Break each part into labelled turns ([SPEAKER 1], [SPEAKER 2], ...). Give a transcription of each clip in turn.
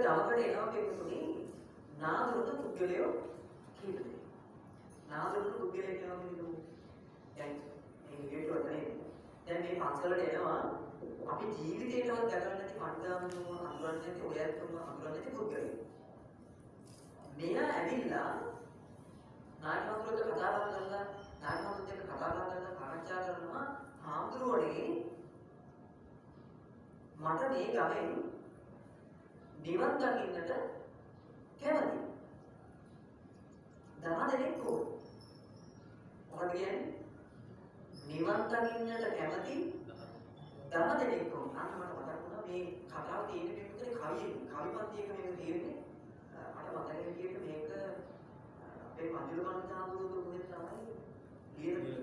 [SPEAKER 1] ගමකට එනවා පිටුතුනේ නාදුරට පුද්ගලයෝ කීපදේ. නාදුරට පුද්ගලයෙක් එනවා කියනකොට දැන් මේ විදියට වතනේ. දැන් මේ පන්සලට එනවා අපි ජීවිතේටවත් දැකලා නැති කණ්ඩායමම අඳුරන්නේ නැති ඔයත්තුම අඳුරන්නේ නැති පුද්ගලයෙක්. මෙයා ඇවිල්ලා නායකතුලට කතා කරලා නායකතුලට කතා කරලා සාකච්ඡා කරනවා හාමුදුරුවනේ මට මේ ගමෙන් නිවන් දකින්නට කැමතියි. 10 දෙනෙක් ඕන. මොකද කියන්නේ? නිවන් දකින්නට කැමති 10 දෙනෙක් ඕන. අන්න මට මතක් වුණා මේ කතාව තියෙන විදිහට කවිපන්තියක මේක තියෙන්නේ. මට මතක විදිහට මේක අපේ මජුරුමන් සාමුදුරු දුන්නේ තමයි ලියන්නේ.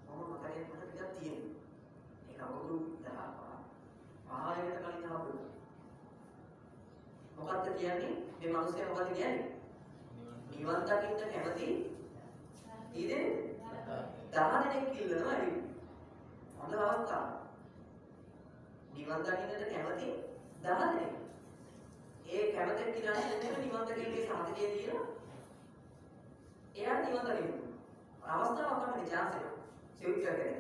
[SPEAKER 1] මම මතකයෙන් මට ටිකක් තියෙනවා. ඒක අවුරුදු 10 කලින් ආපු. මොකක්ද කියන්නේ? මේ මිනිස්සයා මොකද කියන්නේ? නිවන් දකින්න කැමති ඊදේ 10 දෙනෙක් ඉල්ලනවා ඇවි. හොඳ අවස්ථාවක්. නිවන් දකින්නට කැමති 10 දෙනෙක්. ඒ කැමතෙන් කියලා කියන්නේ නිවන් දකින්නේ සාධකයේ දීලා එයා නිවන් දකින්න. අවස්ථාවක් අපිට chance එක. සිවිල් කරගෙන.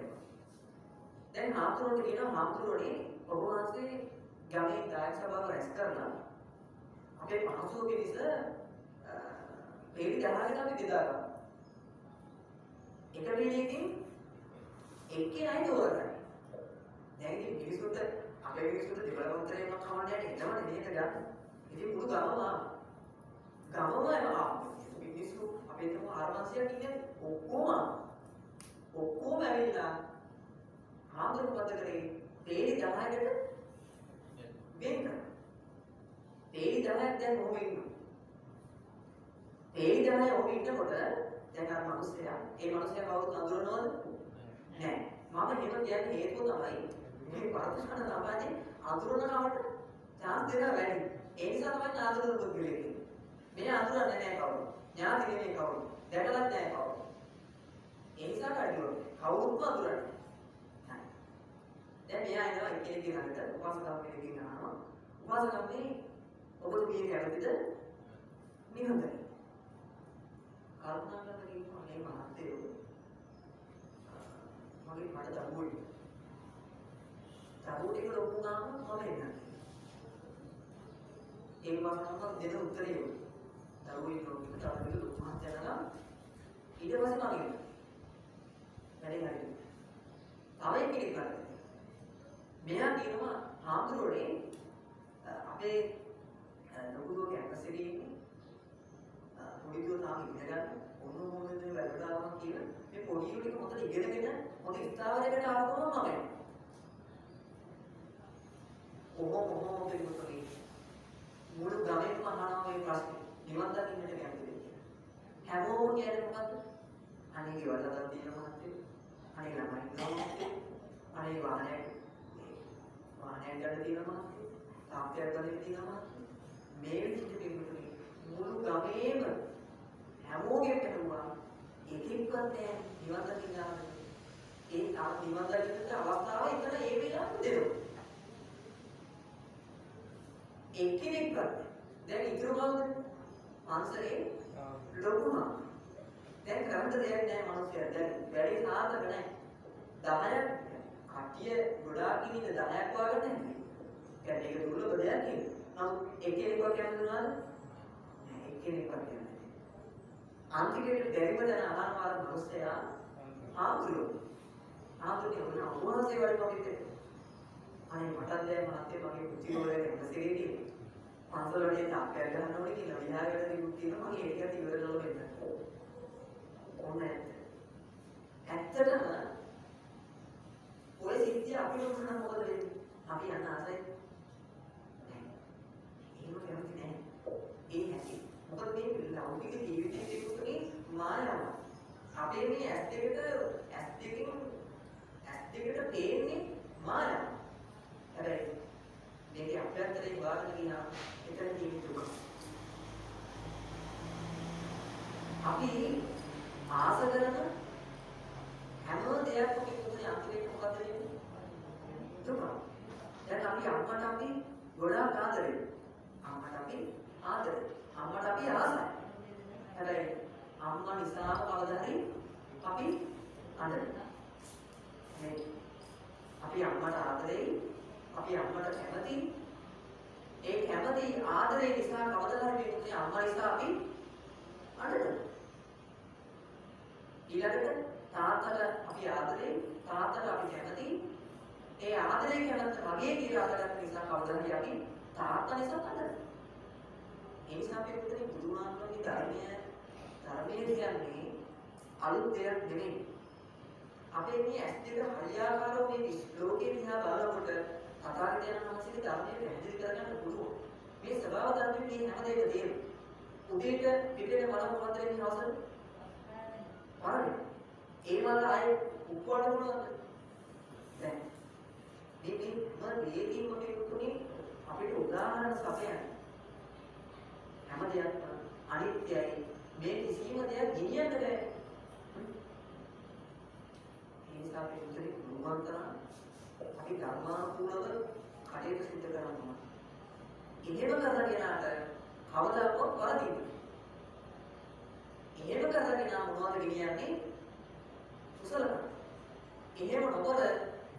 [SPEAKER 1] දැන් හාමුදුරුවෝ කියනවා හාමුදුරුවනේ ඔබ වහන්සේ ගමේ දායක සභාව රැස් කරලා අපේ 500 පිරිස වේදි 10කට අපි බෙදා ගන්නවා. එක වේදිකකින් එක්කෙනයි තෝරගන්නේ. දැන් ඉතින් මිනිසුන්ට අපේ මිනිසුන්ට දෙවලවන්තරයෙක්ම කවන්නේ නැහැ. එතනම මේක ගන්න. ඉතින් මුළු ගමම මිනිස්සු අපේ තම 400ක් ඉන්නේ ඔක්කොම ඇවිල්ලා හාමුදුරුවෝ පද කරේ වේදි 10කට වෙන්න. වේදි 10ක් දැන් ඔහොම ඉන්නවා. වේදි 10 ඔහොම ඉන්නකොට දැන් අර මිනිස්සයා කවුරුත් අඳුරනවද? නැහැ. මම එහෙම කියන්නේ හේතුව තමයි මේ වර්තමාන සමාජයේ අඳුරනවට chance දෙනවා වැඩි. ඒ නිසා තමයි අඳුරන පුද්ගලයෙක් ඉන්නේ. මේ අඳුරන්නේ නැහැ කවුරු. ඥාති නෙමෙයි කවුරු. දැකලත් නැහැ කවුරු. ඒ නිසා කඩියෝ කවුරුත් අඳුරන්නේ. දැන් මෙයා එනවා එක්කෙනෙක්ගේ ළඟට උපාසකම් කෙනෙක්ගෙන් අහනවා. උපාසකම් මේ ඔබතුමිය කැමතිද? නිහඬයි. කල්පනා කරලා කියනවා මේ මහත්තයෝ මගේ මට දරුවෝ ටික ලොකු වුණාම මම එන්නම්. ඒ වගේම දෙන උත්තරේ දරුවෝ ඉන්නකොට තමයි ලොකු මහත්තයා නම් ඊට පස්සේ මම එන්නම්. වැඩේ හරියට. තව එක්කෙනෙක් ගන්න. මෙයා කියනවා හාමුදුරුවනේ අපේ ලොකු දුව කැම්පස් එකේ ඉන්නේ පොඩි දුව තාම ඉගෙන ගන්න මොනවද වැඩට ආවම කියන මේ පොඩි දුව ටික හොඳට ඉගෙනගෙන හොඳ ස්ථාවරයකට ආවම මම එනවා. කොහොම දෙන්නේ මුළු ගමේම අහනවා මේ ප්‍රශ්නේ නිවන් දකින්නට කැමතිද කියලා. හැමෝම කියන්නේ මොකද්ද? අනේ ගෙවල් හදලා තියෙන මහත්තයෝ. අනේ ළමයි ඉන්නවා. අනේ වාහනයක් ගන්න තියෙනවා. තාප්පයක් ගන්න තියෙනවා. මේ විදිහට කෙනෙකුට මුළු ගමේම හැමෝගෙම කරුවා එකෙක්වත් නැහැ නිවන් දකින්න ආවේ. ඒ නිවන් දකින්නට අවස්ථාව එතන ඒ වෙලාවට දෙනවා. එක්කෙනෙක්වත් දැන් ඉතුරු කවුද? පන්සලේ ලොකුමා. දැන් කරන්න දෙයක් නැහැ මිනිස්සුන්ට. දැන් වැඩි සාධක නැහැ. 10ක් කටිය ගොඩාක් ඉන්නේ 10ක් වාගෙන නැහැ. කියන්නේ ඒක දුර්ලභ දෙයක් නේ. නමුත් එක්කෙනෙක්වත් කියන්නේ මොනවද? එක්කෙනෙක්වත් කියන්නේ. අන්තිමට බැරිම දැන අහනවා මිනිස්සයා ආතුරු උන්වහන්සේ වගේ වගේ අනේ මටත් දැන් මහත්තයා මගේ පුතිවරයා කැමසෙකේදී පන්සල වලදී තාප්පයක් ගන්න ඕනේ කියලා විහාරවල දිනුත් තියෙනවා මගේ ඒකත් ඉවරලා වෙන්න. ඕනේ. ඇත්තටම ඔය සිද්ධිය අපිට උනන මොකද වෙන්නේ? අපි යන්න ආසයි. එහෙම කැමති නැහැ. ඒ නැති. මොකද මේ ලෞකික ජීවිතයේ තිබුණේ මායාව. අපේ මේ ඇස් දෙකට පේන්නේ මායාව. හැබැයි මේකේ අභ්‍යන්තරේ වාදන කියනවා එතන තියෙන දුක. අපි ආස කරන හැම දෙයක්ම කිව්වොත් අන්තිමට මොකද වෙන්නේ? දුක. දැන් අපි අම්මට අපි ගොඩාක් ආදරේ. ආදරේ. අම්මට අපි ආසයි. හැබැයි අම්මා නිසාම කවදා හරි අපි අඬනවා. මේ අපි අම්මට ආදරෙයි, අපි අම්මට කැමති. ඒ කැමති ආදරේ නිසා කවදා හරි මේ අම්මා නිසා අපි අඬනවා. ඊළඟට තාත්තට අපි ආදරේ, තාත්තට අපි කැමති. ඒ ආදරේ කැමැත්ත මගේ කියලා අදගත්ත නිසා කවදා හරි අපි තාත්තා නිසා අඬනවා. ඒ නිසා අපි උදේ බුදුහාමුදුරන්ගේ ධර්මයේ කියන්නේ අලුත් දෙයක් නෙමෙයි. අපේ මේ ඇස් දෙක හරියාකාරව මේ ලෝකේ දිහා බලනකොට තථාගතයන් වහන්සේගේ ධර්මයේ පැහැදිලි කරගන්න පුළුවන්. මේ ස්වභාව ධර්මයේ මේ හැම දෙයක්ම තියෙනවා. උදේට පිටේ මල මොකද වෙන්නේ අවසන්? පාරේ. ඒ වල ආයේ උප්පවන්න පුළුවන්ද? දැන් මේ වේදීම කෙනෙකුනේ අපිට උදාහරණ සපයන්නේ. හැම දෙයක්ම අනිත්‍යයි. මේ කිසිම දෙයක් ගෙනියන්න බෑ. ඒ නිසා අපි උදේ පුළුවන් තරම් අපි ධර්මානුකූලව කටයුතු සිදු කරනවා. එහෙම කරලා කෙනාට කවදාකවත් වරදින්නේ. එහෙම කරලා කෙනා මොනවද ගෙනියන්නේ? කුසල. එහෙම නොකර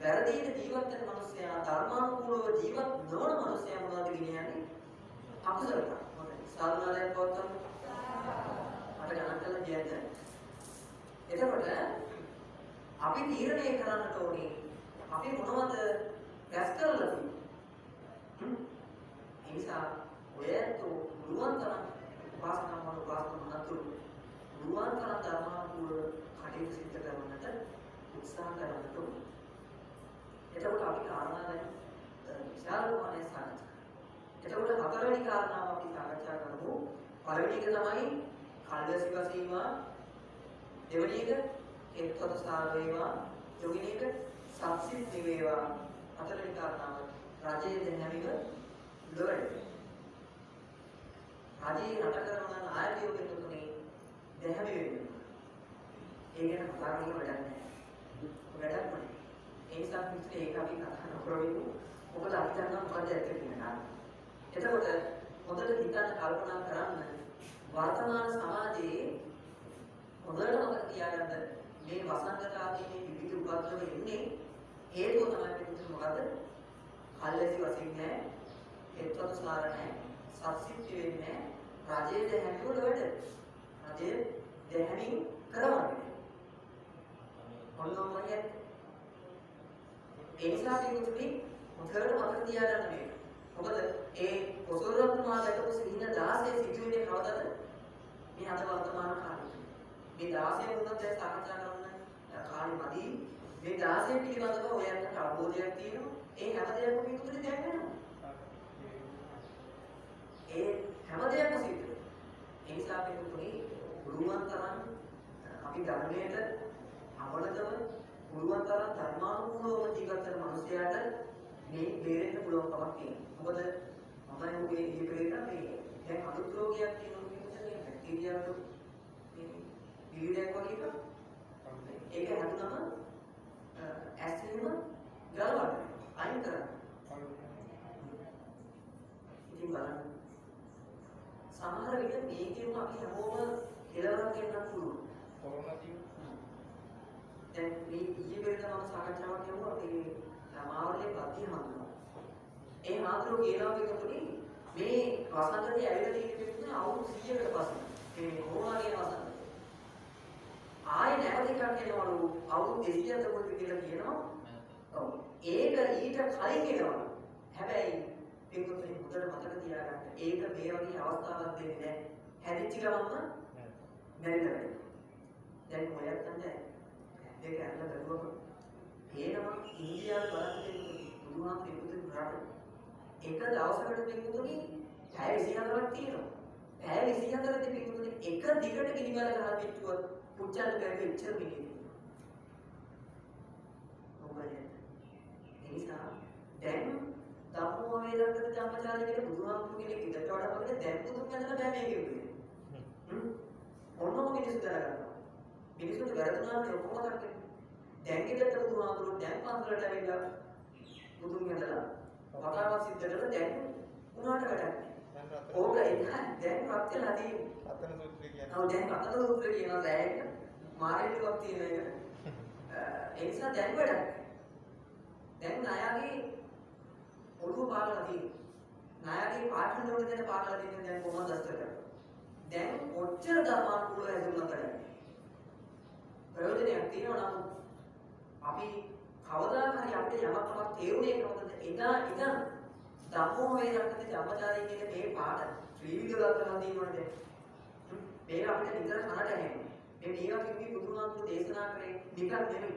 [SPEAKER 1] වැරදියට ජීවත් වෙන මිනිසයා ධර්මානුකූලව ජීවත් නොවන මිනිසයා මොනවද ගෙනියන්නේ? අකුසල. හොඳයි. සාධනාලයක් පවත්වමු. මට ගණන් කරලා කියන්න. එතකොට අපි තීරණය කරන්නට ඕනේ අපි මොනවද රැස් කරලා තියෙන්නේ. ඒ නිසා ඔයත් පුළුවන් තරම් වාසනාවන නතුරු පුළුවන් තරම් ධර්මානුකූලව කටයුතු සිදු කරන්නට උත්සාහ කරන්නට ඕනේ. එතකොට අපි කාරණා දැන් විශාල ප්‍රමාණයක් සාකච්ඡා කරනවා. එතකොට හතරවෙනි කාරණාව අපි සාකච්ඡා කරමු. පළවෙනි එක තමයි කල්දසික සීමා, දෙවෙනි එක එක්තොට සාර වේවා, තුන්වෙනි එක සත්‍සිත නිවේවා, හතරවෙනි කාරණාව රජයේ දෙන්නමිව ලොවට. රජයේ රට කරන නායකයෝ කෙනෙකුනේ දෙහැමි වෙන්නේ. ඒ ගැන කතා කරන්න වැඩක් නැහැ. වැඩක් නැහැ. ඒ නිසා පිටේ ඒක අපි කතා නොකරවෙමු. මොකද අපි දන්නවා මොකද ඇත්ත කියලා. එතකොට හොඳට හිතන්න කල්පනා කරන්න වර්තමාන සමාජයේ හොඳට මතක තියාගන්න මේ වසංගත ආදී මේ විවිධ උපද්‍රව එන්නේ හේතුව තමයි පිටු මොකද? කල්ැසි වශයෙන් නැහැ, එක්තොට සාර නැහැ, සත්‍සිත වෙන්නේ නැහැ, රජයේ දෙහැමි වලට. රජයේ දෙහැමි කරවන්නේ. ඔන්නෝමයි. ඒ නිසා පිටුදී හොඳට මතක තියාගන්න මේක. මොකද ඒ පොසොරත්තුමා දැකපු සිහින 16 සිදුවෙන්නේ කවදද? මේ අද වර්තමාන කාලේ. මේ 16 වුණත් දැන් සාකච්ඡා කරන්න කාලෙ මදි. මේ 16 පිළිබඳව ඔයයන්ට අවබෝධයක් තියෙනවා. ඒ හැම දෙයක්ම පිටුදී දැන් වෙනවා. ඒ හැම දෙයක්ම සිද්ධ වෙනවා. ඒ නිසා පිටුදී පුළුවන් තරම් අපි ධර්මයට අවබෝධව පුළුවන් තරම් ධර්මානුකූලව ජීවත් වෙන මිනිසයාට මේ බේරෙන්න පුළුවන් කමක් තියෙනවා. මොකද මමයි ඔබේ ඉතිපේට මේ දැන් අලුත් රෝගයක් තියෙනවා කියන්නේ බැක්ටීරියාව මේ විවිධයක් වගේ එකක්. ඒක හැදුනම ඇසිඩ්ම ගලවන්න අයින් කරන්න. ඉතින් බලන්න සමහර විට මේකෙම අපි හැමෝම කෙලවරක් වෙන්නත් පුළුවන්. කොරෝනා තියෙනවා. දැන් මේ ඊයේ පෙරේද මම සාකච්ඡාවක් කරුවා අපේ මාවලේ පත්‍ය හඳුනනවා. ඒ මාතෘ කියනවා එකතුනේ මේ වසංගතය ඇවිල්ලා තියෙන පිටුනේ අවුරුදු 100කට පස්සේ මේ කොරෝනා කියන වසංගතය. ආයෙ නැවත එකක් එනවලු අවුරුදු 200කට පොඩි කියලා කියනවා. ඔව්. ඒක ඊට කලින් එනවා. හැබැයි පිටුනේ හොඳට මතක තියාගන්න. ඒක මේ වගේ අවස්ථාවක් දෙන්නේ නැහැ. හැදිච්ච ගමන්ම මැරිලා වෙනවා. දැන් ඔයත් නැහැ. ඒක ඇල්ල බැලුවම පේනවා ඉන්දියාවේ බලන්න බුදුහාමුදුරුවෝ ඉපදුණු රට එක දවසකට පිටුතුනේ පැය 24ක් තියෙනවා. පැය 24ක් පිටුතුනේ එක දිගට ගිනිවල ගහලා පිටුව පුච්චන්න බැරි ඉච්චර මිනිහෙක්. ඔබනේ. ඒ නිසා දැන් ධම්මෝ වේදකට ධම්මචාරය කියන බුදුහාමුදුරුවෝ කෙනෙක් ඉඳට වඩා මොකද දැන් බුදුන් ගැනලා බෑ මේක කියන්නේ. ඔන්නම මිනිස්සු දරගන්නවා. මිනිස්සුන්ට වැරදුනාට ඔක්කොම කරන්නේ. දැන් ඉඳට බුදුහාමුදුරුවෝ දැන් පන්සලට ඇවිල්ලා බුදුන් ගැනලා වතාවක් සිද්ධ කරලා දැන් උනාට වැඩක් නැහැ. ඕක එක දැන් වත් වෙලා තියෙන්නේ.
[SPEAKER 2] රතන සූත්‍රය කියන්නේ.
[SPEAKER 1] ඔව් දැන් රතන සූත්‍රය කියනවා දැන් මාරේලුවක් තියෙන එක. ඒ නිසා දැන් වැඩක්. දැන් ණයගේ ඔළුව පාගලා තියෙනවා. ණයගේ පාඨන වල දෙන පාගලා තියෙන දැන් කොහොමද අස්තර. දැන් ඔච්චර ධර්මානුකූලව හැදුණා කරන්නේ. ප්‍රයෝජනයක් තියෙනවා නම් අපි කවදා හරි අපිට යමක් තේරුනේ කොහොමද? එදා ඉඳන් ධම්මෝ වේරක්කති ධම්මචාරී කියන මේ පාඩ ත්‍රිවිධ ගතන දිනවනේ. මේක අපිට නිතර කනට ඇහෙනවා. මේ මේවා කිව්වි බුදුහාමුදුරු දේශනා කරේ නිකන් නෙමෙයි.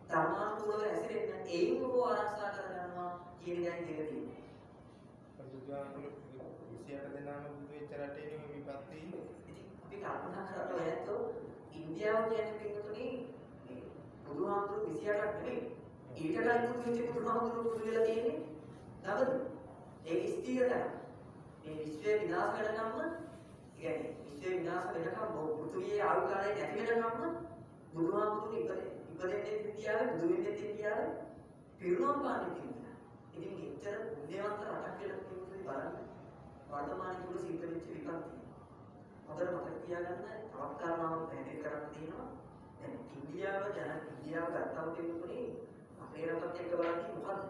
[SPEAKER 1] ධර්මානුකූලව ඇසිරෙන්න ඒයින් ඔබ ආරක්ෂා කරගන්නවා කියන එකයි දෙක තියෙන්නේ.
[SPEAKER 2] බුදුහාමුදුරු 28 දෙනාම බුදු වෙච්ච රටේ නෙමෙයි විපත්ති.
[SPEAKER 1] ඉතින් අපි කල්පනා කරලා ඇත්තෝ ඉන්දියාව කියන්නේ පිටුතුනේ මේ බුදුහාමුදුරු 28ක් නෙමෙයි. ඊට කලින් බුදු වෙච්ච බුදුහාමුදුරු බුදු වෙලා තියෙන්නේ නවද? ඒක ස්ථිරයි. මේ විශ්වය විනාශ වෙනකම්ම කියන්නේ විශ්වය විනාශ වෙනකම් පෘථිවියේ ආයු කාලය නැති වෙනකම්ම බුදුහාමුදුරු ඉපදෙන්නේ ඉන්දියාවේ බුදු වෙන්නේ ඉන්දියාවේ පිරුණම් පාන්නේ තිබුණා. ඉතින් මෙච්චර පුණ්‍යවන්ත රටක් කියලා කිව්වොත් බලන්න වර්තමානයේ තුල සිද්ධ වෙච්ච විපත්ති. හොඳට මතක තියාගන්න තවත් කාරණාවක් පැහැදිලි කරන්න තියෙනවා. දැන් ඉන්දියාව ගත්තම පිළිතුරේ අපේ රටත් එක්ක බලද්දී මොකද්ද?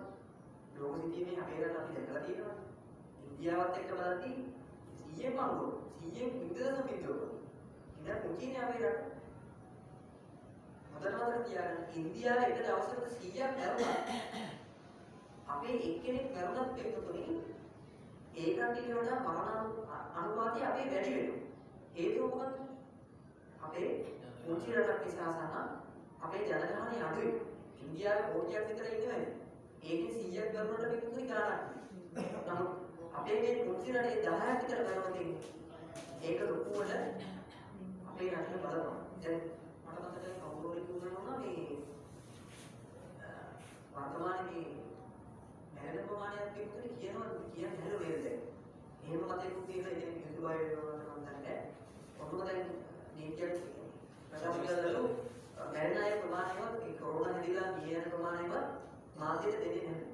[SPEAKER 1] ලෝක සිතියමේ අපේ රට අපි දැකලා තියෙනවා. ඉන්දියාවත් එක්ක බලද්දී 100 පංගුව 100 විතර සමිතියෝ. ඉතින් මුචිනේ අපේ රට. හොඳට තියාගන්න ඉන්දියාවේ එක දවසකට 100ක් මැරුණා. අපේ එක්කෙනෙක් මැරුණත් පිළිතුරේ ඒ කට්ටියට වඩා මරණ අනුපාතය අපේ වැඩි වෙනවා. හේතුව මොකද්ද? අපේ මුචි රටක් නිසා සහ අපේ ජනගහනය අඩුයි. ඉන්දියාවේ කෝටියක් විතර ඉන්නේ. ඒකේ 100ක් ගන්නකොට පිටුතුනි ගානක්. නමුත් අපේ මේ මුචි රටේ 10ක් විතර ගන්නවා තියෙන්නේ. ඒක ලොකුවට අපේ රටේ බලපං. දැන් මට මතකයි කවුරුහරි කියනවා මේ වර්තමානයේ මැරෙන ප්‍රමාණයක් පිටුතුනි කියන්නේ හැලෝ වේද. එහෙම මතයකුත් තියෙනවා ඉතින් මිනිස්සු බය වෙනවා නම් නැහැ. ඔන්නම දැන් නීතියක් ප්‍රකාශ කළලු මැරෙන අය ප්‍රමාණයවත් ඒ කොරෝනා හැදිලා ගිය යන ප්‍රමාණයවත් මාධ්‍යට දෙන්නේ නැහැ.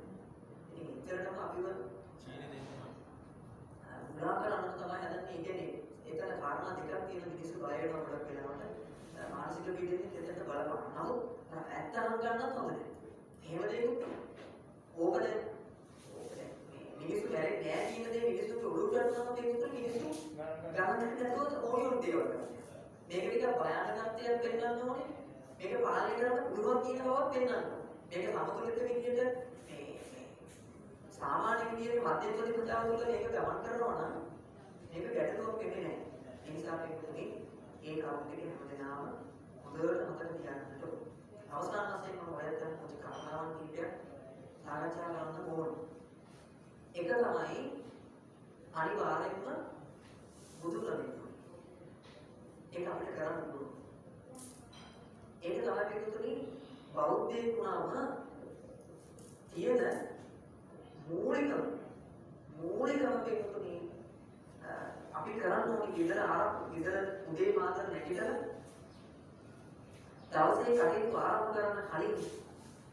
[SPEAKER 1] ඉතින් ඉතරටම අපිව චීනෙ දෙන්නවා. උලා කරන්න තමයි හදන්නේ. කියන්නේ එතන කාරණා දෙකක් තියෙන මිනිස්සු බය වෙනවා ගොඩක් වෙලාවට මානසික පීඩනයෙන් එතනට බලපං. නමුත් ඇත්ත අහන් ගන්නත් හොඳ නැහැ. එහෙම දෙයක් ඕකනේ මිනිස්සු බැරි නෑ කියන දේ මිනිස්සුන්ට උඩු කරනවා කියන මිනිස්සු ගණන් නැතුව ඕනියොන් දේවල් කරනවා. මේක ටික භයානකත්වයක් පෙන්වන්න ඕනේ. මේක පාලනය කරන්න පුළුවන් කියන බවක් පෙන්වන්න ඕනේ. මේක සමතුලිත විදිහට මේ සාමාන්‍ය විදිහේ මධ්‍යම ප්‍රතිපදාව තුළ මේක ගමන් කරනවා නම් මේක ගැටලුවක් වෙන්නේ නැහැ. ඒ නිසා පිටුනේ ඒ කරුණ ටික හැමදේම හොඳට මතක තියාගන්න ඕනේ. අවසාන වශයෙන් මම ඔයයන්ට මුචි කාරණාවන් කීපයක් සාකච්ඡා කරන්න ඕනේ. එක තමයි අනිවාර්යයෙන්ම බුදු කෙනෙක්. ඒක අපිට කරන්න පුළුවන්. ඒක තමයි පිටුතුනේ බෞද්ධයෙක් වුණාම තියෙන මූලිකම පිටුතුනේ අපි කරන්න ඕනේ ගෙදර උදේ මාතර නැගිටලා දවසේ කටයුතු ආරම්භ කරන්න කලින්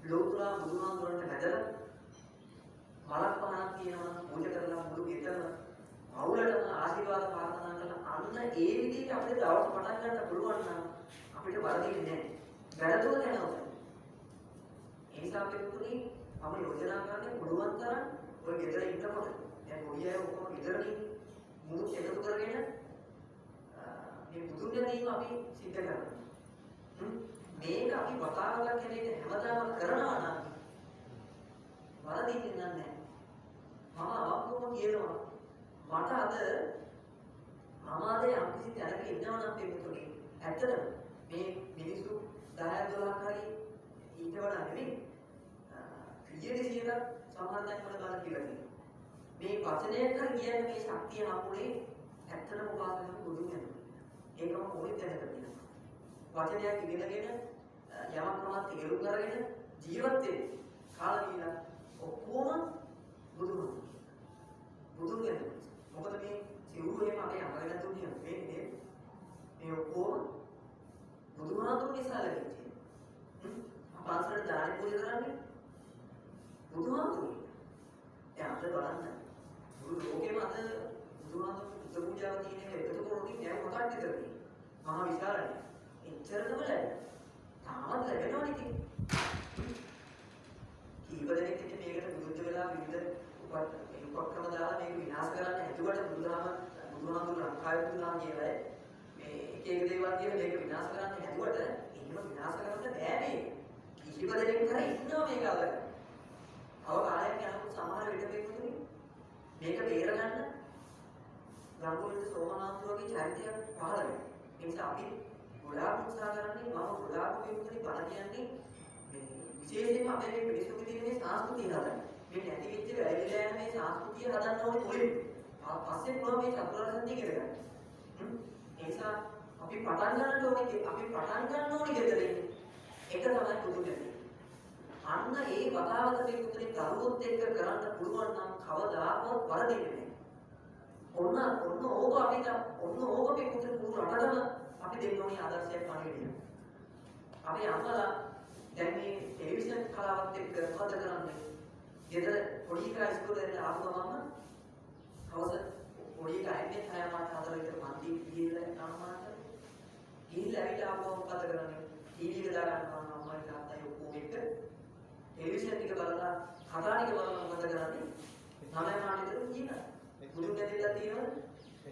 [SPEAKER 1] ලෝතුරා බුදුහාමුදුරන්ට වැදලා මලක් පහනක් තියෙනවා පූජා කරලා මුළු ගෙදරම අවුලටම ආශිර්වාද ප්‍රාර්ථනා කරලා අන්න ඒ විදිහට අපිට දවස් පටන් ගන්න පුළුවන් නම් අපිට වරදින්නේ නැහැ. වැරදුනොත් යනවා. ඒ නිසා පිටුතුනි මම යෝජනා කරන්නේ පුළුවන් තරම් ඔය ගෙදර ඉන්නකොට දැන් ඔය අය ඔක්කොම ගෙදරදී මුළු එකතු කරගෙන මේ බුදුන් දැනීම අපි සිද්ධ කරනවා. මේක අපි වතාවක කෙනෙක් හැමදාම කරනවා නම් වරදින්නේ නැහැ. මම අවබෝධව කියනවා මට අද යම්කිසි තැනක ඉන්නවා නම් පිටුතුනේ ඇත්තටම මේ මිනිස්සු 10 12 හරි ඊට වඩා නෙමෙයි 100 සමහර තැන්වල බලලා කියලා තියෙනවා. මේ වචනයක් හරි කියන්නේ මේ ශක්තිය හම්බුනේ ඇත්තටම උපාසකව බුදුන් වෙනවා. ඒකම මොකද දැනගන්න. වචනයක් ඉගෙනගෙන යමක් ප්‍රමාණයක් ඉගෙනු කරගෙන ජීවත් වෙන්න කාලා කියලා ඔක්කොම බුදුන් වෙනවා. මොකද මේ සිවුරු එහෙම අපේ අමරගෙන දුන්නේ වෙන්නේ මේ ඔක්කොම බුදුහාමුදුරු නිසා ලැබෙන්නේ. අපාසරට දාන පූජා කරන්නේ බුදුහාමුදුරු. දැන් අපිට බලන්න මුළු ලෝකෙම අද බුදුහාමුදුරුවෝ බුද්ධ පූජාව තියෙන එක එකතු කරොත් නෑ මොකක්ද කරන්නේ? මහා විශාලයි. එච්චරම ලැබෙනවා. තාමත් ලැබෙනවා නේ ඉතින්. කීප දෙනෙක් ඉතින් මේකට විරුද්ධ වෙලා විවිධ උපක්‍රම දාලා මේක විනාශ කරන්න හැදුවට බුදුහාමුදුරුවෝ ලංකාවේ බුදුහාම කියලා මේ එක එක දේවල් කියන මේක විනාශ කරන්න හැදුවට එහෙම විනාශ කරන්න බෑ මේ. කීප දෙනෙක් කරා ඉන්නවා මේක අද. අව කාලයක් යනකොට සමහර විට මේක මේක බේරගන්න ගංගොල්ල සෝමනාන්තුගේ චරිතයක් පහළ වෙනවා. ඒ නිසා අපි ගොඩාක් උත්සාහ කරන්නේ මම ගොඩාක් මේකනේ බණ කියන්නේ මේ විශේෂයෙන්ම අපේ මේ මිනිස්සුන්ගේ තියෙන මේ සංස්කෘතිය හදන්න. මේ නැති වෙච්ච වැරදිලා යන මේ සංස්කෘතිය හදන්න ඕනේ මුලින්. පස්සේ පුළුවන් මේ චතුරාර්ය සත්‍ය ඉගෙන ගන්න. ඒ නිසා අපි පටන් ගන්න ඕනේ ගෙදරින්. එක තමයි පුදුමයි. අන්න ඒ වතාවත මේ පුදුනේ දරුවොත් එක්ක කරන්න පුළුවන් නම් කවදාකවත් වරදින්නේ නැහැ. ඔන්න ඕක අපිට ඕක මේ පුදුනේ පුරු රටටම අපි දෙන්න ඕනේ ආදර්ශයක් පණිවිඩය. අපේ අම්මලා දැන් මේ ටෙලිවිෂන් කලාවත් එක්ක මොකද කරන්නේ? ගෙදර පොඩි එකා ඉස්කෝලේ ආපු ගමන් හවස පොඩි එකා එන්නේ 6:00 විතර මන්ති ගිහිල්ලා අම්මාට ගිහිල්ලා ඇවිත් ආපුවම මොකද කරන්නේ? ටීවී එක දාගන්නවා අම්මයි තාත්තයි ඔක්කොම එක්ක ටෙලිවිෂන් ටික බලලා කතා ටික බලලා මොකද කරන්නේ? 9:00 විතර කියනවා. මුලින් ඇදලා තියෙනවද?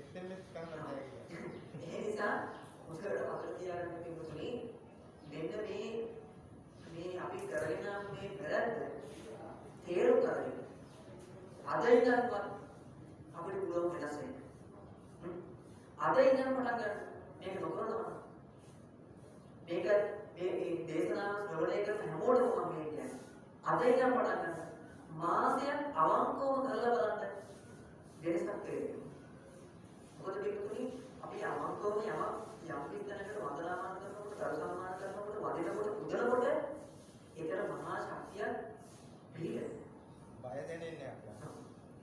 [SPEAKER 2] SMS කරනවා.
[SPEAKER 1] ඒ නිසා මොකද අපිට තියාගන්න පිටුනේ මෙන්න මේ අපි කරගෙන මේ වැරද්ද තේරුම් ගන්න. අද ඉඳන්වත් අපිට පුළුවන් වෙනස් වෙන්න. අද ඉඳන් පටන් ගන්න. මේක නොකරනවා. මේක මේ දේශනාව ශ්‍රවණය කරන හැමෝටම මම කියන්නේ. අද ඉඳන් පටන් ගන්න. මාසයක් අවංකවම කරලා බලන්න වෙනසක් තේරෙනවා. මොකද පිටුනේ අපි අවංකවම යම් විස්තරයකට වන්දනාමාන කරනකොට, දරුසම්මාන කරනකොට, වදිනකොට, පුදනකොට ඒතර මහා ශක්තිය පිළිගන්න.
[SPEAKER 2] බය දැනෙන්නේ නැහැ.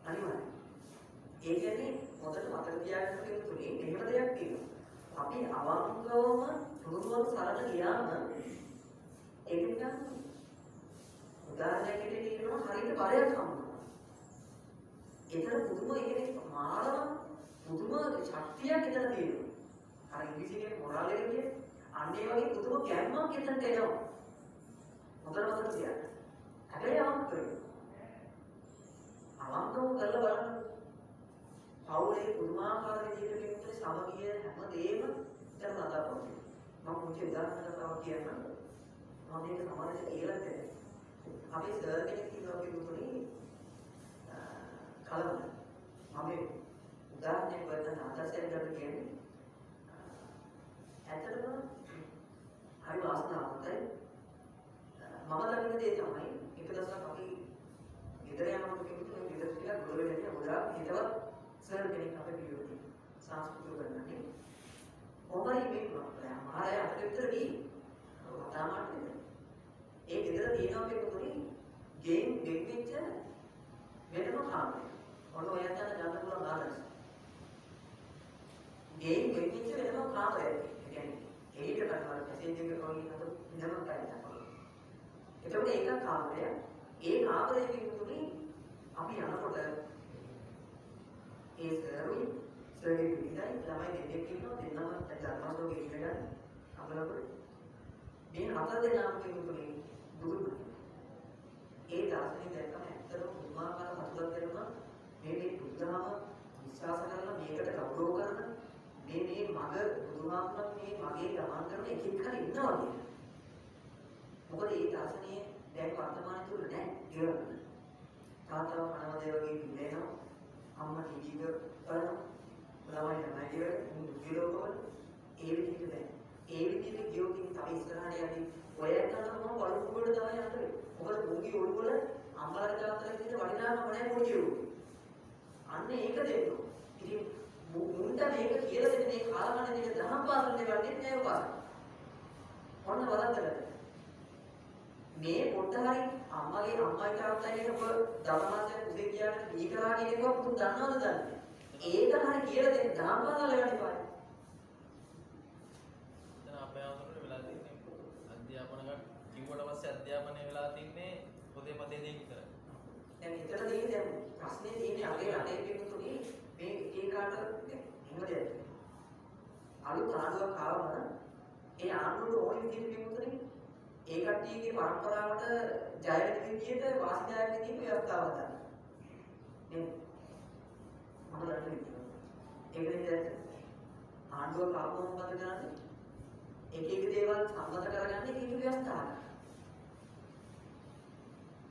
[SPEAKER 1] අනිවාර්යයෙන්. ඒ කියන්නේ මොකද මතක තියාගන්න පිටුනේ මෙහෙම දෙයක් තියෙනවා. අපි අවංකවම පුරුදුවම සරල ගියාම ඒක නිකන් උදාහරණයකට කියනවා හරියට බරයක් හම්බුනවා. ඒතර පුදුම ඒකේ මාරම පුදුම ශක්තියක් එතන තියෙනවා. අර ඉංග්‍රීසියෙන් මොරාල් එක කියන්නේ අන්න ඒ වගේ පුදුම ගැම්මක් එතනට එනවා. මොකද මතක තියාගන්න. හැබැයි අවංකව කරලා බලන්න. පවුලේ පුදුමාකාර විදිහට කෙනෙකුට සමගිය හැමදේම දැන් නදාපොත්. මම මුචි උදාහරණයක් කියන්නම්. මම මේක සමාජයට කියලා දෙන්නේ. අපි සර් කෙනෙක් ඉන්නවා කියනකොනේ කලබල. මම උදාහරණයක් වශයෙන් ආදර්ශයක් ගන්න කියන්නේ ඇත්තටම හරි වාසනාවන්තයි. මම දකින දේ තමයි එක දවසක් අපි ගෙදර යනකොට කිව්වොත් ගෙදර කියලා ගොඩ වෙන්නේ ගොඩාක් හිතවත් සර් කෙනෙක් අපේ පිළිවෙලින් සංස්කෘතිය ගන්නන්නේ. කොහොමයි මේ මාය අතට විතර ගිහින් වතාමත් නේද? ඒ ගෙදර තියෙනවා කියනකොනේ ගේම් දෙකෙච්ච වෙනම කාමරය. ඔන්න ඔය යන ගන්න පුළුවන් ආදර්ශ. ගේම් දෙකෙච්ච වෙනම කාමරයක්. ඒ කියන්නේ ඒකට කරනවා මෙසේජ් එක කොහොමද ඉඳම කරන්නේ. එතකොට ඒක කාමරය. ඒ කාමරයේ කියනකොනේ අපි යනකොට ඒ සර්වි සර්වි විදිහයි ළමයි දෙන්නෙක් ඉන්නවා දෙන්නම ධර්මසෝගේ ඉන්න ගන්න අපලපොඩි මේ හතර දෙනාම කියනකොනේ දුරු ඒ දාර්ශනික දැක්කම ඇත්තටම පුදුමාකාර සතුටක් දෙනවා මේ බුද්ධාම විශ්වාස කරලා මේකට ගෞරව කරන මේ මග බුදුහාමුදුරුවෝ මේ මගේ ගමන් කරන එක එක්කන ඉන්නවා කියන්නේ මොකද මේ දාර්ශනිකය දැන් වර්තමානයේ තුල නැහැ කියලා තාත්තව කනවදේ වගේ ඉන්නේනවා අම්මා ටීවී එක බලනවා ළමයි ළමයි කියලා ඒ විදිහට දැන් ඒ විදිහට ගියොත් තමයි ඉස්සරහට යන්නේ ඔය ඇත්තටම මම බලු කුඩට තමයි යන්නේ මොකද මුංගි ඔළුව වල අම්මලාට තාත්තලා කියන වටිනාකම නැහැ පොඩි උරු අන්න ඒක දෙන්න ඉතින් මුන්ට මේක කියලා දෙන්න මේ කාලකණ දෙක දහම් පාසල් දෙවන්නේ නැහැ පාසල් ඔන්න බලන්න මේ පොඩ්ඩ හරි අම්මයි තාත්තයි කියන දවමාසයක් උදේ කියන දීකරා කියන එක පුතු දන්නවද දන්නේ? ඒක හරි කියලා දෙන්න දහම් පාසල් යන්න ඉපායි.
[SPEAKER 3] දැන් අපේ ආමතුරුනේ වෙලා තින්නේ අධ්‍යාපන කිව්වට පස්සේ අධ්‍යාපනය වෙලා තින්නේ පොතේ පතේ දේ විතරයි.
[SPEAKER 1] දැන් හිතලා තියෙන්නේ දැන් ප්‍රශ්නේ තියෙන්නේ අපේ රටේ කට්ටියගේ පරම්පරාවට ජය වෙන විදියට වාසිදායක විදියට ව්‍යවස්ථාවක් ගන්න. නේද? මම දන්නේ ඒක නේද? ආණ්ඩුව කාපුවම මොකද කරන්නේ? එක දේවල් සම්මත කරගන්නේ ඒක ව්‍යවස්ථාවක්.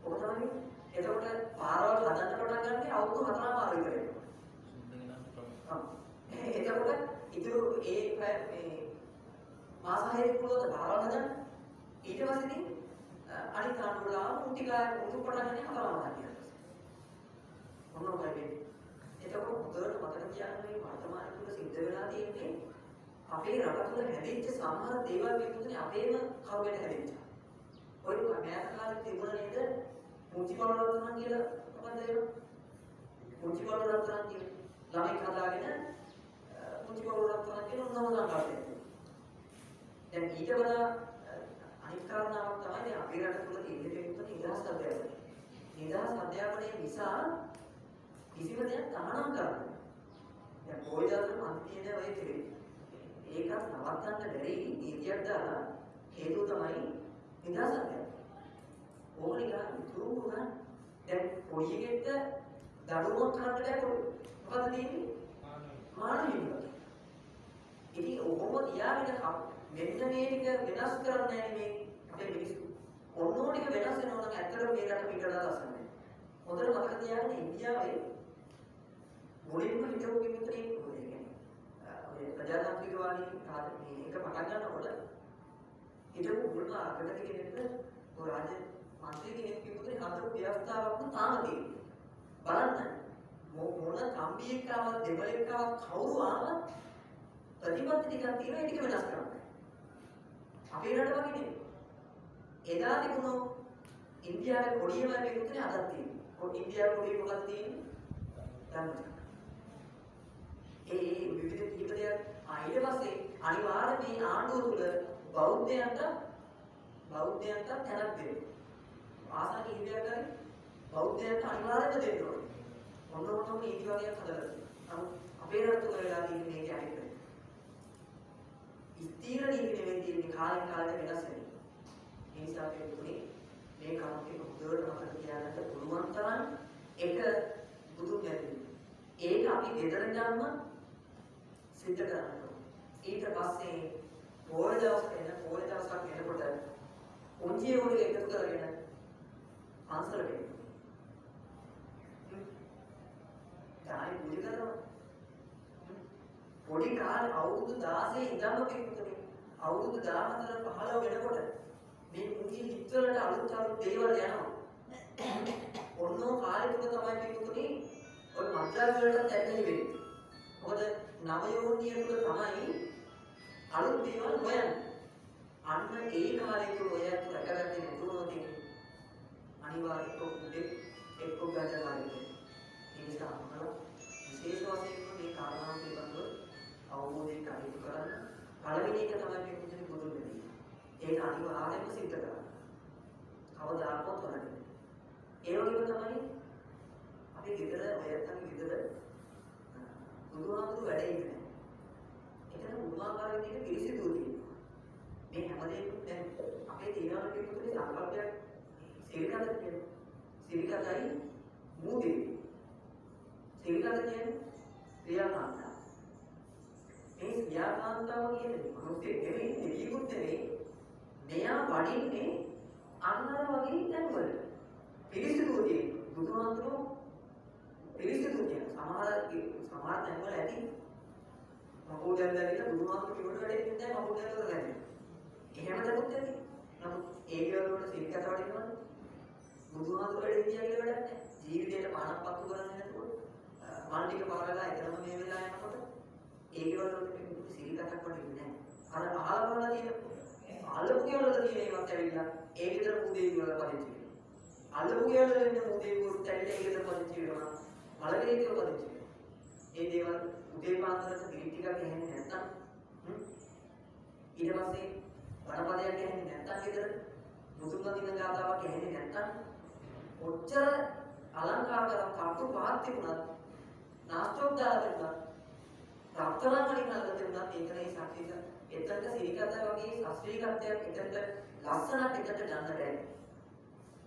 [SPEAKER 1] ඔක තමයි. එතකොට පාරවල් හදන්න පටන් ගන්නේ අවුරුදු 4මාරු විතර වෙනවා. එතකොට ඉතුරු මේ මාස 6 පුළුවන් පාරවල් හදන්න. ඊට පස්සේ ඉතින් අනිත් ආණ්ඩුවලා උටු පටන් ගන්නේ 4මාරු කියලා. මොනවා වෙන්නේ? එතකොට හොඳට මතක තියාගන්න මේ වර්තමාන තුල සිද්ධ වෙලා තියෙන්නේ අපේ රට තුළ හැදෙච්ච සමහර දේවල් විකුණුනේ අපේම කවුරුකට හැදෙච්චා. ඔය මෑත කාලේ තිබුණ නේද? මුචි බලරත්නම් කියලා මොකක්ද ඒක? මුචි බලරත්නම් කියලා. ළමයි හදාගෙන මුචි බලරත්නම් කියලා නම දාගන්නවා. දැන් ඊට වඩා අනිත් කාරණාවක් තමයි අපේ රට තුළ තියෙන විකුණුනේ නිදහස් අධ්‍යාපනය. නිදහස් අධ්‍යාපනය නිසා කිසිම දෙයක් තහනම් කරන්නේ. දැන් පොයි දාන අන්තිමේ ඔය කෙරේ. ඒකත් නවත්තන්න බැරි නීතියක් දාලා හේතුව තමයි නිදහස් අධ්‍යාපනය. ඕක නිකන් තුරුම ගන්න. දැන් පොඩි එකෙක්ට දඩුවමක් කරන්න බැහැ මොකද තියෙන්නේ? මානවීය. ඉතින් ඔබම තියාගෙන මෙන්න මේ ටික වෙනස් කරන්නේ නැහැ මේ අපේ මිනිස්සු. ඔන්නෝ ටික වෙනස් වෙනවා නම් ඇත්තටම මේ රට පිටලා ලස්සනයි. හොඳට මතක තියාගන්න ඉන්දියාවේ මුලින්ම හිටපු කෙනෙක්ට ඔය ප්‍රජාතාන්ත්‍රිකවාදී මේක පටන් ගන්නකොට හිටපු මුල්ම අගමැති කෙනෙක්ට ඔය රාජ්‍ය මන්ත්‍රී කෙනෙක් කිව්වොත් හතර ව්‍යවස්ථාවක් තාම තියෙනවා. බලන්න මොන කම්බියකාව දෙමළෙක්කාව කවුරු ආවත් ප්‍රතිපත්ති ටිකක් තියෙනවා ඒක වෙනස් කරන්න. අපේ රට වගේ නෙවෙයි. එදා තිබුණු ඉන්දියාවේ කොඩියම පිටුනේ අදත් තියෙනවා. ඉන්දියාවේ කොඩිය මොකක්ද තියෙන්නේ? දන්නවද? ඒ විවිධ කීප දෙයක් ඊට පස්සේ අනිවාර්යයෙන් මේ ආණ්ඩුව තුළ බෞද්ධයන්ට තැනක් දෙන්න. ආසන කීපයක් ගන්න බෞද්ධයන්ට අනිවාර්යයෙන්ම දෙන්න ඕනේ. මොනෝටම නීති වගේක් හදලා තියෙනවා. අපේ රට තුළ වෙලා තියෙන මේක අනිත් එක. ස්ථීර නීති නෙවෙයි තියෙන්නේ කාලෙන් කාලට වෙනස් වෙන්නේ. ඒ නිසා අපි දුන්නේ මේ කමකේ හොඳට මතක තියාගන්න පුළුවන් තරම් එක බුදුන් ගැන. ඒක අපි ගෙදර ගන්න සිද්ධ කරනවා. ඊට පස්සේ පොය දවසක් එනකොට උන්ජිය වල එකතු කරගෙන අන්සරට එන්න. ඩායි පුදි කරනවා. පොඩි කාලේ අවුරුදු 16 ඉඳන්ම පිටුනේ අවුරුදු 14 15 වෙනකොට මේ මුංගි හිතවලට අලුත් දේවල් යනවා. ඔන්නෝ කාලේ තුල තමයි පිටුනේ ඔය මන්ත්‍රා වලට ඇතුළේ වෙන්නේ. මොකද නවයෝනිය තුල තමයි අලුත් දේවල් හොයන්නේ. අන්න ඒ කාලේ තුල ඔය අත රැකගත්තේ නැතුනොත් අනිවාර්යයෙන්ම උදේ එක්ක ගතකාරී. ඒ නිසා අපල විශේෂ වශයෙන් මේ කාරණා පිළිබඳව අවබෝධයෙන් කටයුතු කරන්න. පළවෙනි එක තමයි මේ මුදින බුදුන් වෙන්නේ. ඒක අනිවාර්යයෙන්ම සිද්ධ කරන්න. කවදාකවත් කරන්නේ. ඒ වගේම තමයි අපි ගෙදර ඔයයන්ගේ ගෙදර බුදුහාමුදුරු වැඩ ඉන්නේ. එතන උන්වහන්සේ විදිහට පිළිසිදුව තියෙනවා. මේ හැමදේම දැන් අපේ තීරණ පිටුනේ සංකල්පයක් සිරිකද කියන්නේ. සිරිකදයි මූදේ. සිරිකද කියන්නේ ක්‍රියාකාන්තාව. මේ ක්‍රියාකාන්තාව කියන්නේ මොකක්ද නෙවෙයි නිවිකුත් නෙවෙයි. මෙයා වඩින්නේ අන්නර වගේ තැන්වල. පිළිසිදුව තියෙනවා. බුදුහාමුදුරු පිළිසිදු කියන සමහර තැන්වල ඇති මහෝ දැල්ලා බුදුහාමුදුරු කිව්වට වැඩේ නැහැ මහෝ දැල්ලා කරන්නේ. එහෙම දෙයක් ඇති. නමුත් ඒ වලට සිල්කත වඩිනවනේ. බුදුහාමුදුරු වැඩේ කියලා වැඩක් නැහැ. ජීවිතේට පානක් පත්තු කරන්නේ නැතුව මල් ටික පාරලා එතරම් මේ වෙලා යනකොට ඒ වලට සිල්කතක් වඩින්නේ නැහැ. අර අහල වල තියෙන අල්ලපු කියවල තියෙන ඒවත් ඇවිල්ලා ඒ විතර පුදේ වල පදිංචි වෙනවා. අල්ලපු කියවල ඉන්න පුදේ වලට ඇවිල්ලා ඒ විතර පදිංචි වෙනවා. මලකේ කියලා පදිංචි වෙනවා. ඒ දේවල් උදේ පාන්දරට පිළි ටිකක් ඇහෙන්නේ නැත්තම් ඊට පස්සේ වනපදයක් ඇහෙන්නේ නැත්තම් ගෙදර මුතුන් වදින ගාතාවක් ඇහෙන්නේ නැත්තම් ඔච්චර අලංකාර කරලා කටු පහක් තිබුණත් නාස්තෝක් දාලා තිබුණත් රත්තරන් වලින් අල්ලලා තිබුණත් ඒකනේ ශක්තිය එතනට සිරිකත වගේ ශාස්ත්‍රීයත්වයක් එතනට ලස්සනක් එකට ගන්න බැහැ.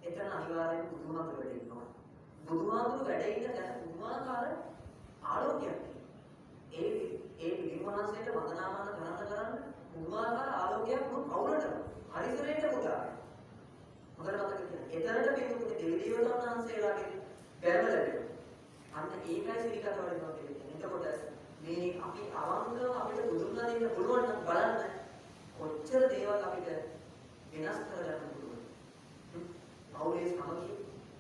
[SPEAKER 1] එතන අනිවාර්යෙන් බුදුහාමුදුරුවෝ වැඩ ඉන්නවා. බුදුහාමුදුරුවෝ වැඩ ඉන්න තැන පුදුමාකාර ආලෝකයක් තියෙනවා. ඒ පිළිමහන්සේට වන්දනාමාන කරන්න පුදුමාකාර ආලෝකයක් මොන කවුරටද? හරිසරේට පුදා. මොකද මතක තියන්න. එතරම්ට පිටුනේ දෙවි දේවතාවුන් වහන්සේලාගේ බැලම ලැබෙනවා. අන්න ඒකයි සිරිකත වඩනවා කියන්නේ. එතකොට මේ අපි අවංකව අපිට බුදුන් වහන්සේ පුළුවන් නම් බලන්න කොච්චර දේවල් අපිට වෙනස් කරගන්න පුළුවන්. පෞලේ සමගිය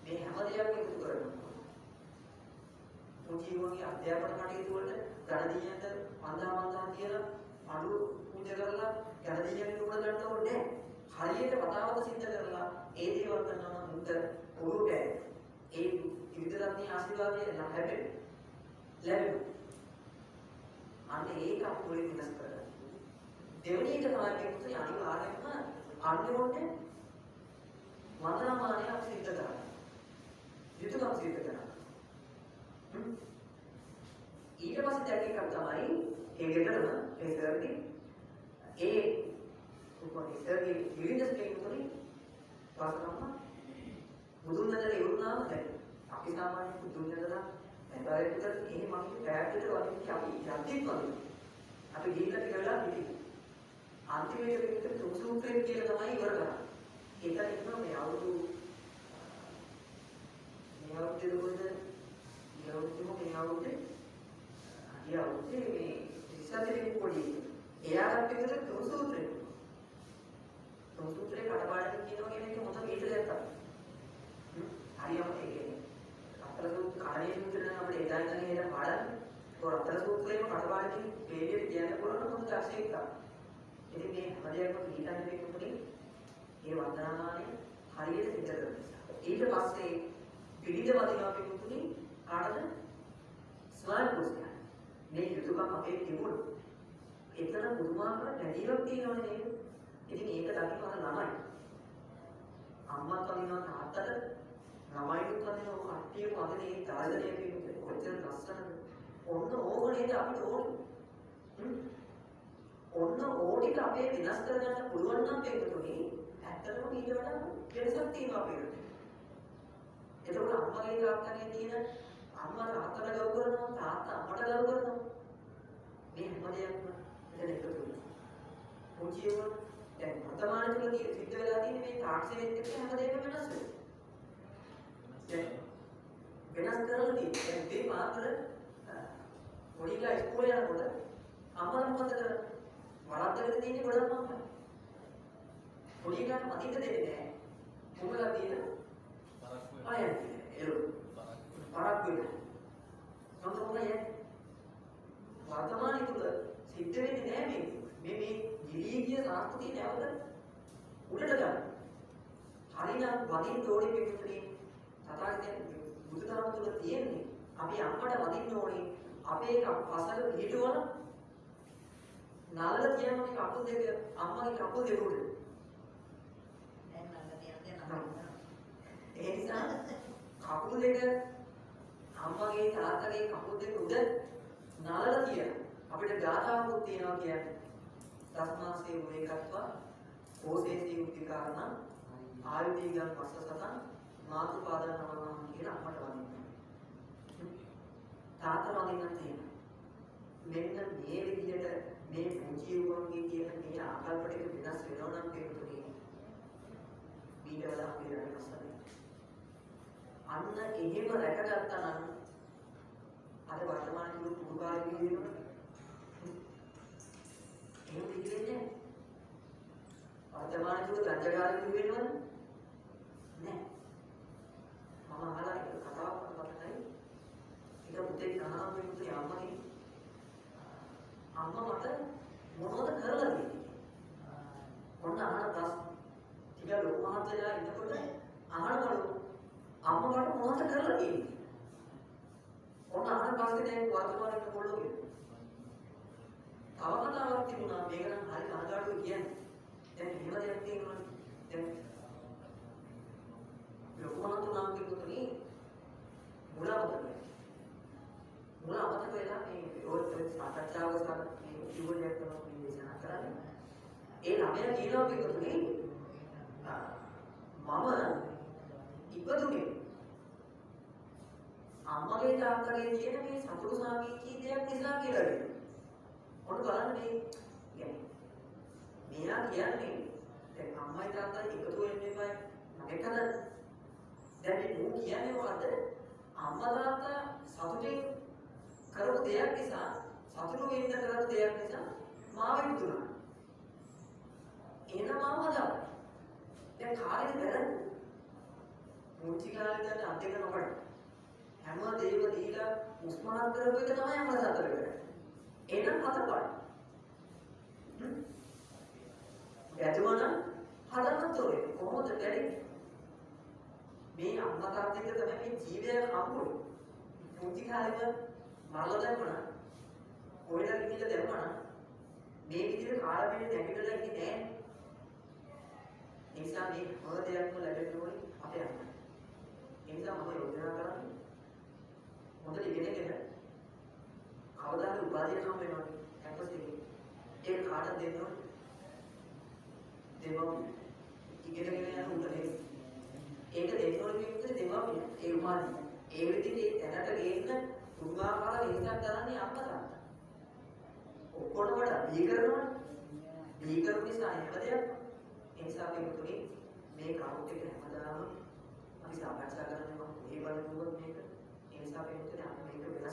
[SPEAKER 1] මේ හැම දෙයක්ම එකතු කරගන්නවා. ජීවනයේ අධ්‍යාපන කටයුතු වලට ගණදීයන්ට වන්දනා කියලා අඩු පූජා කරලා ගණදීයන්ට උඩ ගන්න ඕනේ නැහැ. හරියට වතාවක සිද්ධ කරලා ඒ දේවල් කරනවා නම් මුන්ට ඔළුවට ඒ විවිධ ආශිර්වාදය ලැබෙනවා. අන්න ඒක අපි මුලින් වෙනස් කරගන්න. දෙවෙනි එක තමයි පුතේ අනිවාර්යයෙන්ම අන්‍යෝන්‍ය වන්දනාමානය අපි සිද්ධ කරනවා. යුතුයකම් සිද්ධ කරනවා. ඊට පස්සේ දැන් එකක් තමයි ඒ ගෙදරම ඒ සර්ගේ ඒ උපෝනේ සර්ගේ විවිධ ස්ටේජ් පාසලම බුදුන් වහන්සේ ඉවරුනාම දැන් අපි සාමාන්‍ය බුදුන් වහන්සේලා බයකට එහෙම අපි පැයකට වගේ අපි යද්දිත් වගේ අපි ගිහිල්ලා කියලා හිටියේ අන්තිමේට විතර තුන්සුත්‍රේ කියලා තමයි ඉවර කරන්නේ. ඒක ඉන්නවා මේ අවුරුදු මේ ඉස්සතේ පොඩි එයාට විතර තුන්සුත්‍රේ කඩපාඩම් කියනවා කියන එක මොකද මේක දැක්කා. හරියම ඒකනේ. අතරසුත් කාණේ සූත්‍රයෙන් අපිට එදා ඉඳන් එන පාඩම් ඒ අතරසුත්‍රේම කඩපාඩම් දෙවියන් කියන්න පුළුවන් මොකද අශේක. ඉතින් මේ හැමදේම පිළිතන්නේ මේකනේ. ඒ වන්දනාමානේ හරියට සිද්ධ කරනවා. ඊට පස්සේ පිළිද වදිනවා පිටුතුනේ කාටද? ස්වයං පුස්තක. මේ යුතුයකම් අපේ තිබුණා. ඒතර පුදුමාකාර පැතිරක් තියෙනවනේ නේද? ඉතින් ඒක දකින්න අර ළමයි. අම්මා කලිනවා තාත්තට ළමයිට කලිනවා කට්ටිය වගේ තාලදේ පිටුනේ කොච්චර ලස්සනද? ඔන්න ඕක නේද අපිට ඕනේ. ඔන්න ඕටික අපේ විනාශ කරගන්න පුළුවන් නම් පිටුනේ ඇත්තටම ඊට වඩා වෙනසක් තියෙනවා අපිට. එතකොට අම්මගේ තාත්තගේ තියෙන අම්මා තාත්තට ගෞරව කරනවා තාත්තා අම්මට ගෞරව කරනවා. මේ හැම දෙයක්ම මෙතන එකතු වෙනවා. පුංචිව දැන් වර්තමාන තුල සිද්ධ වෙලා තියෙන මේ තාක්ෂණයත් එක්ක හැම දෙයක්ම වෙනස් වෙනවා. වෙනස් කරලා තියෙන්නේ දැන් මේ මාතර පොඩිලා ඉස්කෝලේ යනකොට අම්මලා මොකද කරන්නේ? වරද්දකට තියෙන්නේ ගොඩක් අම්මලා. පොඩිලා මතින්ද දෙන්නේ නැහැ. මොකලා තියෙන ආයෙත් පරක් වෙනවා. සම්පූර්ණයි. වර්තමානයේ තුල සිද්ධ වෙන්නේ නැහැ මේ ගිලීගිය සංස්කෘතිය නැවත උඩට ගන්න. හරිනම් වදින්න ඕනේ පිටුනේ තථාගතයන් බුදුදහම තුල තියෙන්නේ අපි අම්මට වදින්න ඕනේ අපේ පසල පිටුවන නල්ල කියන්නේ කකුල් දෙක අම්මගේ කකුල් දෙක උඩ. දැන් නල්ල තියන්නේ ඒ නිසා කකුල් දෙක අම්මගේ තාත්තගේ කකුල් දෙක උඩ නලලා තියෙන අපිට ගාථාවකුත් තියෙනවා කියන්නේ දස්මාසේ වේකත්වා ඕසේසී උත්තිකාරණ ආයුධීගම් පස්සසතන් මාතුපාදන නමනම් කියන අම්මට වදින්න. තාත්තා වදින්න තියෙනවා. මෙන්න මේ විදිහට මේ පුංචි උන්ගේ කියන මේ ආකල්ප ටික වෙනස් වෙනවා නම් පිටුනේ ඊට වඩා අපි රැකගන්න. අන්න එහෙම රැකගත්තා නම් අද වර්තමාන යුග පුරුකාරී වෙනවා. එහෙම දෙන්නේ වර්තමාන යුග ගංජාකාරී වෙනවද? නෑ. මම අහලා එක කතාවක් මතකයි. ඒක පුතේ ගහනවා පුතේ අම්මගේ අම්මා මට මොනවද කරලා දෙන්නේ? මොන අහන ප්‍රශ්න ටික ලොකු මහත්තයලා ඉන්නකොට අහනවලු අම්මා මට මොනවද කරලා දෙන්නේ? ඔන්න අහන පස්සේ දැන් වර්තමානයේ පොළොවේ. තව කතාවක් තිබුණා මේක නම් හරි කනගාටුයි කියන්නේ. දැන් එහෙම දෙයක් තියෙනවනේ. දැන් ලොකු මහතුනාම කිව්වොනේ මුල අමතක වෙලා මේ ඔය සාකච්ඡාව මේ ජීවනයක් කරනවා මේ දේශනා කරන්නේ. ඒ ළමයා කියනවා කිව්වොනේ මම ඉපදුනේ අම්මගේ තාත්තගේ තියෙන මේ සතුරු සාමීචී දෙයක් නිසා කියලා වෙනවා. ඔන්න බලන්න මේ කියන්නේ මෙයා කියන්නේ දැන් අම්මයි තාත්තයි එකතු වෙන්න එපා මගෙන් හදන්න. දැන් මේ නෝ කියන්නේ මොකද්ද? අම්මා තාත්තා සතුටින් කරපු දෙයක් නිසා සතුටු වෙන්න කරපු දෙයක් නිසා මාව ඉදුණා. එහෙනම් මාව හදා. දැන් කාලෙද වැරද්ද? මුචි කාලේ දැන් අධ්‍යයන නොකර හැම දේව දීලා උස්මාත් කරපු එක තමයි අපේ සතර කරන්නේ. එහෙනම් හතපන්. වැදුණා හදන්න තෝරේ කොහොමද බැරි? මේ අම්මා තාත්තට තමයි මේ ජීවය හම්බුනේ. මුචි කාලේම මරලා දැම්මා. කොහෙද ගිහිල්ලා දැම්මා මේ විදිහට කාලෙන්නේ නැගිටලා ඉන්නේ නැහැ. ඒ නිසා මේ මොන දෙයක්ම ලැබෙන්න ඕනේ අපේ අම්මා. ඒ නිසා මම යෝජනා කරන්නේ හොඳට ඉගෙනගෙන කවදා හරි උපාධියක් හම්බ වෙනවා කැම්පස් එකේ. ඒක කාටද දෙන්න ඕනේ? දෙමව්පිය. ඉගෙනගෙන යන උන්ටනේ. ඒක දෙන්න ඕනේ කියන්නේ දෙමව්පිය. ඒ උපාධිය. ඒ විදිහට දැනට ගේන්න පුදුමාකාර වෙනසක් කරන්නේ අම්මා තාත්තා. ඔක්කොටම වඩා බීකරනවා. බීකරු නිසා හැම දෙයක්ම ඒ නිසා අපි මුතුනේ මේ කවුන්ට් එක හැමදාම අපි සාකච්ඡා කරන්නේ මම මේ බලනකොට මේක ඒ නිසා අපි මුතුනේ